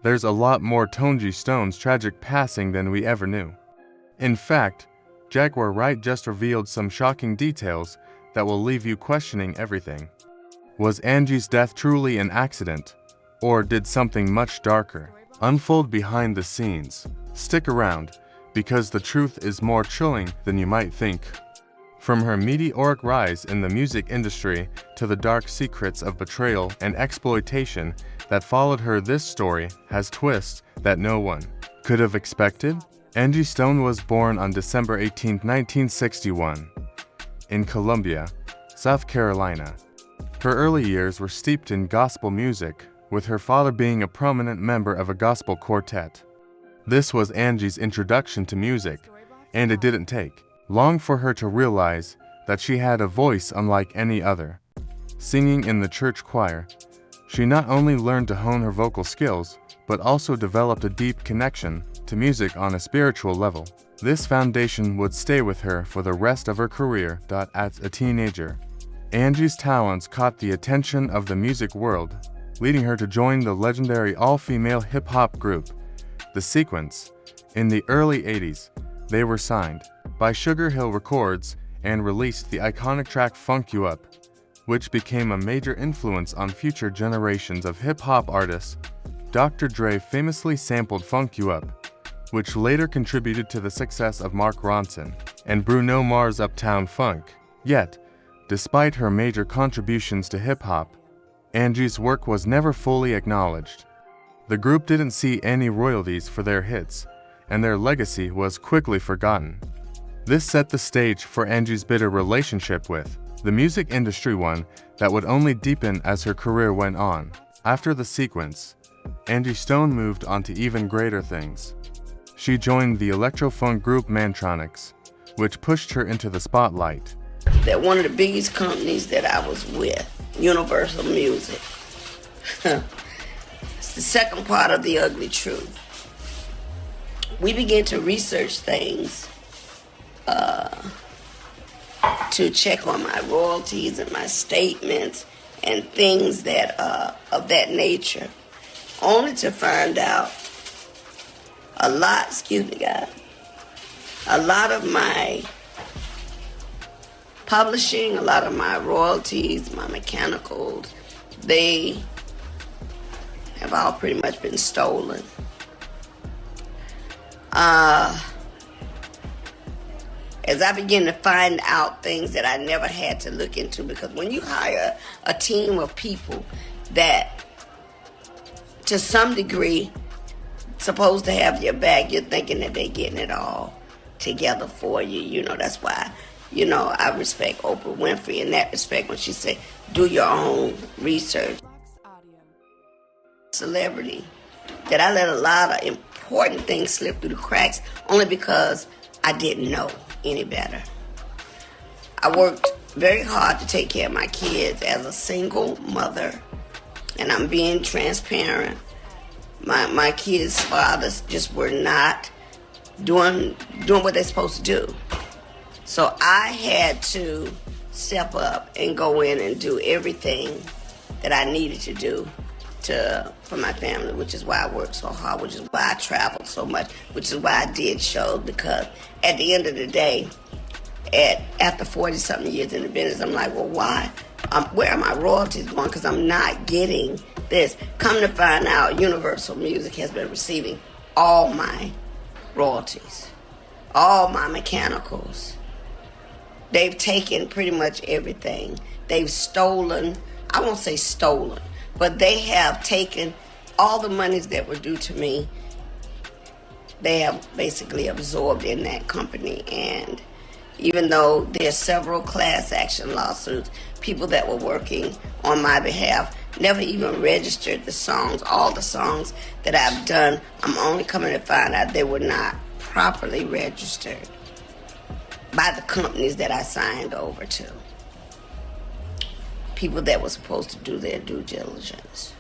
There's a lot more Angie Stone's tragic passing than we ever knew. In fact, Jaguar Wright just revealed some shocking details that will leave you questioning everything. Was Angie's death truly an accident, or did something much darker unfold behind the scenes? Stick around, because the truth is more chilling than you might think. From her meteoric rise in the music industry to the dark secrets of betrayal and exploitation that followed her, this story has twists that no one could have expected. Angie Stone was born on December 18, 1961, in Columbia, South Carolina. Her early years were steeped in gospel music, with her father being a prominent member of a gospel quartet. This was Angie's introduction to music, and it didn't take long for her to realize that she had a voice unlike any other. Singing in the church choir, she not only learned to hone her vocal skills, but also developed a deep connection to music on a spiritual level. This foundation would stay with her for the rest of her career. As a teenager, Angie's talents caught the attention of the music world, leading her to join the legendary all-female hip-hop group, The Sequence. In the early 80s, they were signed by Sugar Hill Records and released the iconic track Funk You Up, which became a major influence on future generations of hip-hop artists. Dr. Dre famously sampled Funk You Up, which later contributed to the success of Mark Ronson and Bruno Mars' Uptown Funk. Yet, despite her major contributions to hip-hop, Angie's work was never fully acknowledged. The group didn't see any royalties for their hits, and their legacy was quickly forgotten. This set the stage for Angie's bitter relationship with the music industry, one that would only deepen as her career went on. After The Sequence, Angie Stone moved on to even greater things. She joined the electro-funk group Mantronix, which pushed her into the spotlight. That one of the biggest companies that I was with, Universal Music. It's the second part of the ugly truth. We began to research things to check on my royalties and my statements and things that of that nature, only to find out a lot of my publishing, a lot of my royalties, my mechanicals, they have all pretty much been stolen. As I begin to find out things that I never had to look into, because when you hire a team of people that, to some degree, supposed to have your back, you're thinking that they're getting it all together for you. You know, that's why, I respect Oprah Winfrey in that respect when she said, do your own research. Celebrity, that I let a lot of important things slip through the cracks only because I didn't know any better. I worked very hard to take care of my kids as a single mother, and I'm being transparent. My kids' fathers just were not doing what they're supposed to do. So I had to step up and go in and do everything that I needed to do for my family, which is why I worked so hard, which is why I traveled so much, which is why I did shows, because at the end of the day, after 40-something years in the business, I'm like, well, why? Where are my royalties going? Because I'm not getting this. Come to find out, Universal Music has been receiving all my royalties, all my mechanicals. They've taken pretty much everything. They've stolen, I won't say stolen, but they have taken all the monies that were due to me. They have basically absorbed in that company. And even though there's several class action lawsuits, people that were working on my behalf never even registered the songs. All the songs that I've done, I'm only coming to find out they were not properly registered by the companies that I signed over to. People that were supposed to do their due diligence.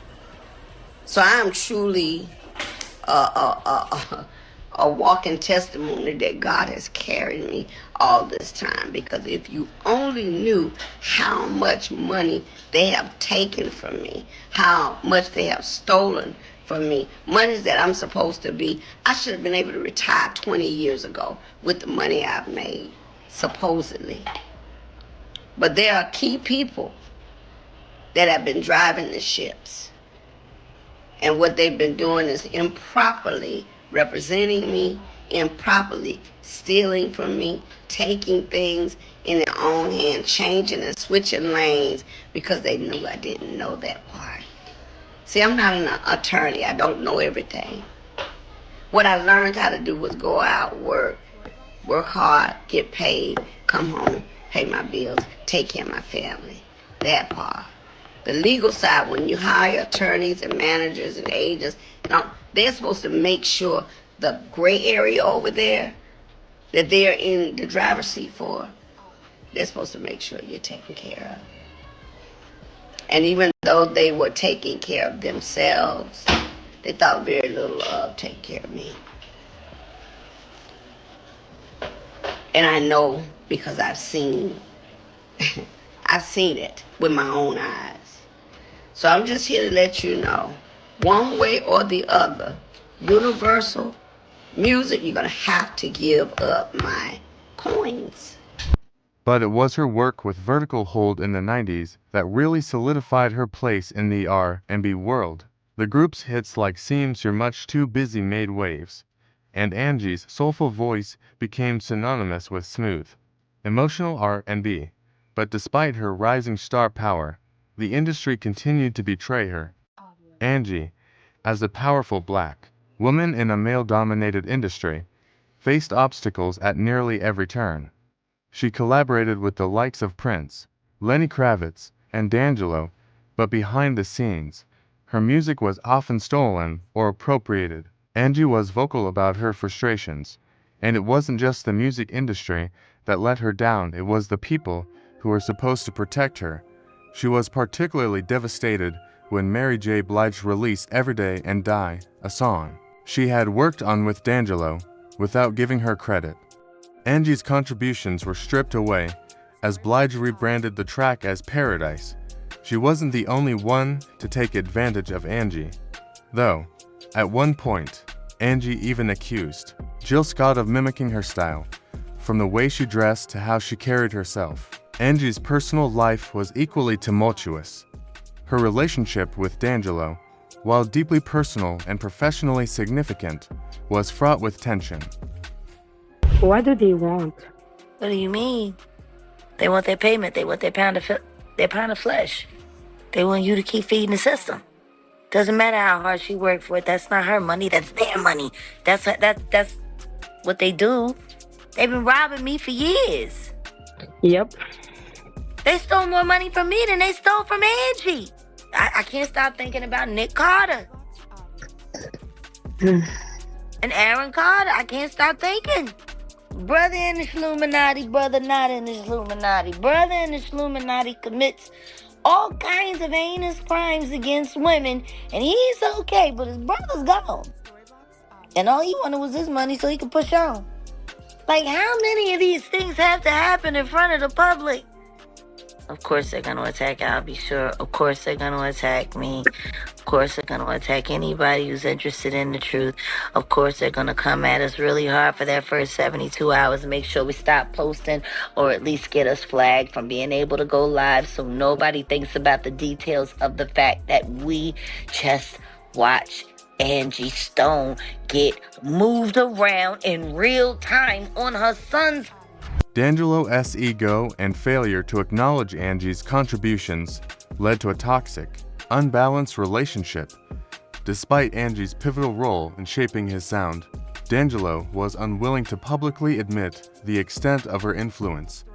So I am truly a walking testimony that God has carried me all this time. Because if you only knew how much money they have taken from me, how much they have stolen for me. Monies that I'm supposed to be, I should have been able to retire 20 years ago with the money I've made, supposedly. But there are key people that have been driving the ships. And what they've been doing is improperly representing me, improperly stealing from me, taking things in their own hand, changing and switching lanes because they knew I didn't know that part. See, I'm not an attorney. I don't know everything. What I learned how to do was go out, work hard, get paid, come home, pay my bills, take care of my family. That part. The legal side, when you hire attorneys and managers and agents, they're supposed to make sure the gray area over there that they're in the driver's seat for, they're supposed to make sure you're taken care of. And even though they were taking care of themselves, they thought very little of taking care of me. And I know because I've seen it with my own eyes. So I'm just here to let you know, one way or the other, Universal Music, you're going to have to give up my coins. But it was her work with Vertical Hold in the 90s that really solidified her place in the R&B world. The group's hits like Seems You're Much Too Busy made waves, and Angie's soulful voice became synonymous with smooth, emotional R&B. But despite her rising star power, the industry continued to betray her. Angie, as a powerful black woman in a male-dominated industry, faced obstacles at nearly every turn. She collaborated with the likes of Prince, Lenny Kravitz, and D'Angelo, but behind the scenes, her music was often stolen or appropriated. Angie was vocal about her frustrations, and it wasn't just the music industry that let her down, it was the people who were supposed to protect her. She was particularly devastated when Mary J. Blige released Everyday and Die, a song she had worked on with D'Angelo, without giving her credit. Angie's contributions were stripped away, as Blige rebranded the track as Paradise. She wasn't the only one to take advantage of Angie, though. At one point, Angie even accused Jill Scott of mimicking her style, from the way she dressed to how she carried herself. Angie's personal life was equally tumultuous. Her relationship with D'Angelo, while deeply personal and professionally significant, was fraught with tension. What do they want? What do you mean? They want their payment. They want their pound of flesh. They want you to keep feeding the system. Doesn't matter how hard she worked for it. That's not her money. That's their money. That's what they do. They've been robbing me for years. Yep. They stole more money from me than they stole from Angie. I can't stop thinking about Nick Carter. And Aaron Carter. I can't stop thinking. Brother in the Illuminati, brother not in the Illuminati. Brother in the Illuminati commits all kinds of heinous crimes against women, and he's okay, but his brother's gone. And all he wanted was his money so he could push on. Like, how many of these things have to happen in front of the public? Of course they're going to attack, I'll be sure. Of course they're going to attack me. Of course they're going to attack anybody who's interested in the truth. Of course they're going to come at us really hard for that first 72 hours and make sure we stop posting, or at least get us flagged from being able to go live, so nobody thinks about the details of the fact that we just watch Angie Stone get moved around in real time on her son's. D'Angelo's ego and failure to acknowledge Angie's contributions led to a toxic, unbalanced relationship. Despite Angie's pivotal role in shaping his sound, D'Angelo was unwilling to publicly admit the extent of her influence.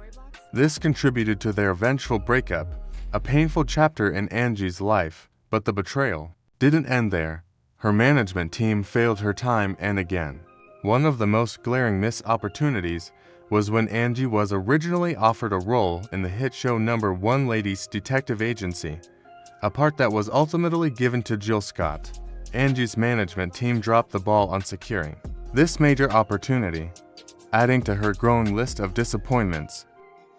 This contributed to their eventual breakup, a painful chapter in Angie's life. But the betrayal didn't end there. Her management team failed her time and again. One of the most glaring missed opportunities was when Angie was originally offered a role in the hit show number one Ladies Detective Agency, a part that was ultimately given to Jill Scott. Angie's management team dropped the ball on securing this major opportunity, adding to her growing list of disappointments.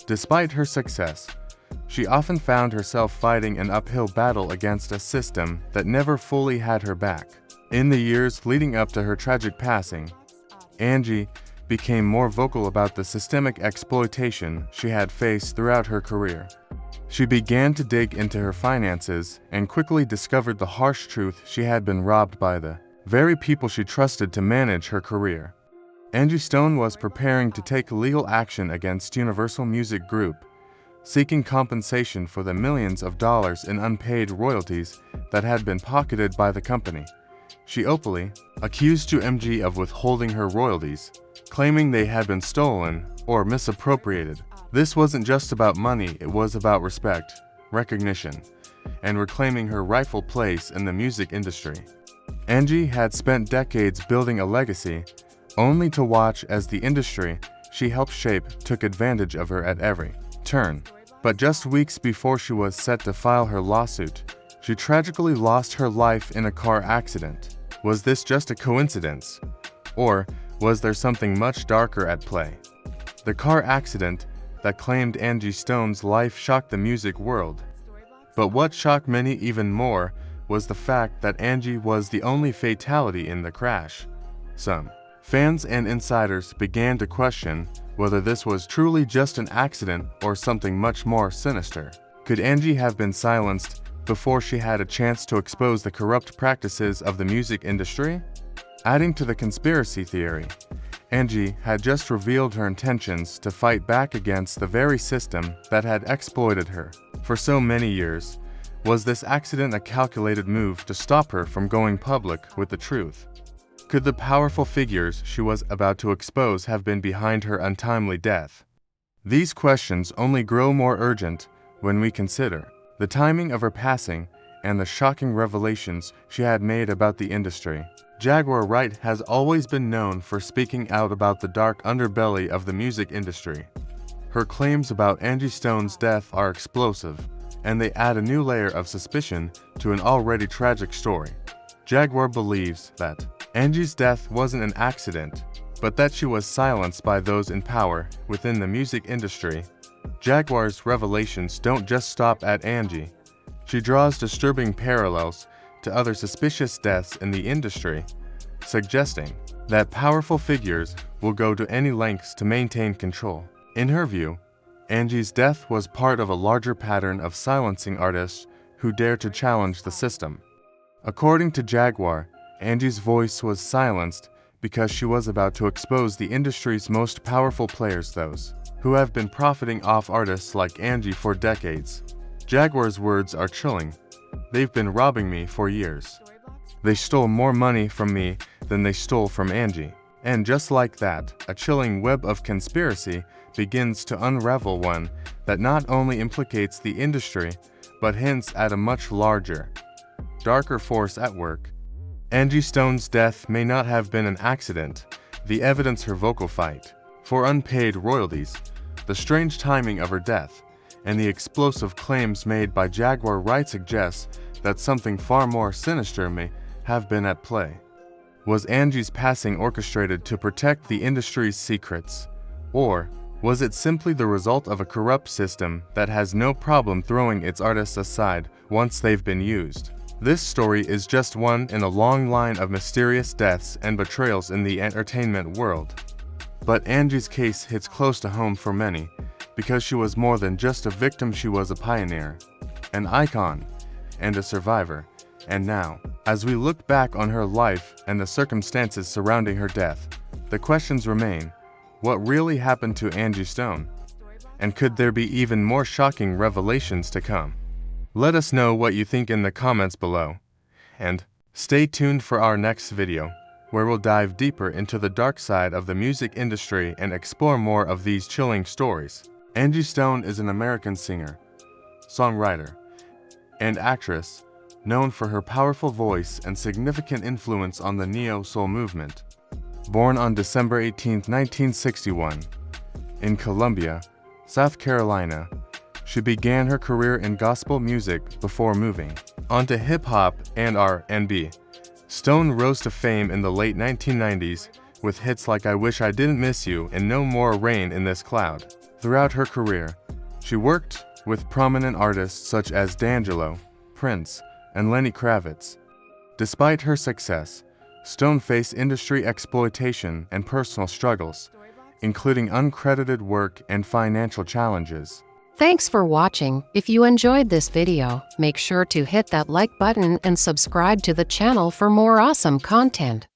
Despite her success, she often found herself fighting an uphill battle against a system that never fully had her back. In the years leading up to her tragic passing, Angie became more vocal about the systemic exploitation she had faced throughout her career. She began to dig into her finances and quickly discovered the harsh truth: she had been robbed by the very people she trusted to manage her career. Angie Stone was preparing to take legal action against Universal Music Group, seeking compensation for the millions of dollars in unpaid royalties that had been pocketed by the company. She openly accused UMG of withholding her royalties, claiming they had been stolen or misappropriated. This wasn't just about money, it was about respect, recognition, and reclaiming her rightful place in the music industry. Angie had spent decades building a legacy, only to watch as the industry she helped shape took advantage of her at every turn. But just weeks before she was set to file her lawsuit, she tragically lost her life in a car accident. Was this just a coincidence? Or was there something much darker at play? The car accident that claimed Angie Stone's life shocked the music world. But what shocked many even more was the fact that Angie was the only fatality in the crash. Some fans and insiders began to question whether this was truly just an accident or something much more sinister. Could Angie have been silenced before she had a chance to expose the corrupt practices of the music industry? Adding to the conspiracy theory, Angie had just revealed her intentions to fight back against the very system that had exploited her for so many years. Was this accident a calculated move to stop her from going public with the truth? Could the powerful figures she was about to expose have been behind her untimely death? These questions only grow more urgent when we consider the timing of her passing and the shocking revelations she had made about the industry. Jaguar Wright has always been known for speaking out about the dark underbelly of the music industry. Her claims about Angie Stone's death are explosive, and they add a new layer of suspicion to an already tragic story. Jaguar believes that Angie's death wasn't an accident, but that she was silenced by those in power within the music industry. Jaguar's revelations don't just stop at Angie. She draws disturbing parallels to other suspicious deaths in the industry, suggesting that powerful figures will go to any lengths to maintain control. In her view, Angie's death was part of a larger pattern of silencing artists who dare to challenge the system. According to Jaguar, Angie's voice was silenced because she was about to expose the industry's most powerful players, those who have been profiting off artists like Angie for decades. Jaguar's words are chilling. They've been robbing me for years. They stole more money from me than they stole from Angie. And just like that, a chilling web of conspiracy begins to unravel, one that not only implicates the industry, but hints at a much larger, darker force at work. Angie Stone's death may not have been an accident. The evidence, her vocal fight for unpaid royalties, the strange timing of her death, and the explosive claims made by Jaguar Wright suggests that something far more sinister may have been at play. Was Angie's passing orchestrated to protect the industry's secrets? Or was it simply the result of a corrupt system that has no problem throwing its artists aside once they've been used? This story is just one in a long line of mysterious deaths and betrayals in the entertainment world. But Angie's case hits close to home for many, because she was more than just a victim. She was a pioneer, an icon, and a survivor. And now, as we look back on her life and the circumstances surrounding her death, the questions remain: what really happened to Angie Stone? And could there be even more shocking revelations to come? Let us know what you think in the comments below. And stay tuned for our next video, where we'll dive deeper into the dark side of the music industry and explore more of these chilling stories. Angie Stone is an American singer, songwriter, and actress known for her powerful voice and significant influence on the neo-soul movement. Born on December 18, 1961, in Columbia, South Carolina, she began her career in gospel music before moving onto hip-hop and R&B. Stone rose to fame in the late 1990s with hits like I Wish I Didn't Miss You and No More Rain in This Cloud. Throughout her career, she worked with prominent artists such as D'Angelo, Prince, and Lenny Kravitz. Despite her success, Stone faced industry exploitation and personal struggles, including uncredited work and financial challenges. Thanks for watching. If you enjoyed this video, make sure to hit that like button and subscribe to the channel for more awesome content.